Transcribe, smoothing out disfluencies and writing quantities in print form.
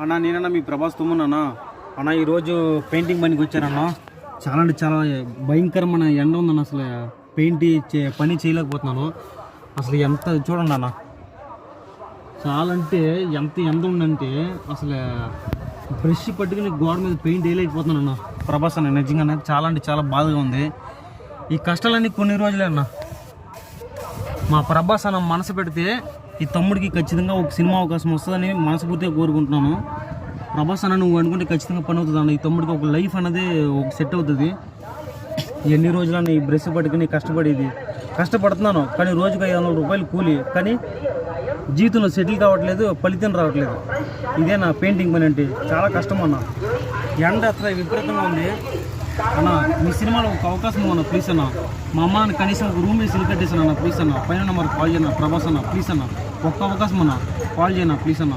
అన్నా నేనన్నా మీ ప్రభాస్ తుమ్మన్నా అన్న ఈరోజు పెయింటింగ్ పనికి వచ్చారన్నా. చాలా అంటే చాలా భయంకరమైన ఎండ ఉందన్న. అసలు పెయింట్ పని చేయలేకపోతున్నాను. అసలు ఎంత చూడండి అన్న, చాలా అంటే ఎంత ఎండ ఉందంటే అసలు బ్రష్ పట్టుకుని గోడ మీద పెయింట్ వేయలేకపోతున్నాను అన్న. ప్రభాస్ అన్న నిజంగా చాలా అంటే చాలా బాధగా ఉంది. ఈ కష్టాలన్నీ కొన్ని రోజులే అన్న. మా ప్రభాస్ అన్న మనసు పెడితే ఈ తమ్ముడికి ఖచ్చితంగా ఒక సినిమా అవకాశం వస్తుందని మనస్ఫూర్తిగా కోరుకుంటున్నాను. ప్రభాస్ అన్న నువ్వు అనుకుంటే ఖచ్చితంగా పని అవుతుంది అన్న. ఈ తమ్ముడికి ఒక లైఫ్ అనేది ఒక సెట్ అవుతుంది. ఎన్ని రోజులన్నా ఈ బ్రష్ పట్టుకుని కష్టపడుతున్నాను, కానీ రోజుకి 500 రూపాయలు కూలి, కానీ జీవితంలో సెటిల్ కావట్లేదు, ఫలితం రావట్లేదు. ఇదే నా పెయింటింగ్ పని అంటే చాలా కష్టం అన్న. ఎండ అసలు విపరీతంగా ఉంది అన్న. మీ సినిమాలో ఒక అవకాశం అన్న ప్లీజ్ అన్న. మా అమ్మని కనీసం ఒక రూమ్ వేసి ఇల్లు కట్టేసాను అన్న ప్లీజ్ అన్న. పైన నెంబర్ కాల్ చేయన్న ప్రభాస్ అన్న ప్లీజ్ అన్న. ఒక్క అవకాశం అన్న, కాల్ చేయన్న ప్లీజ్ అన్న.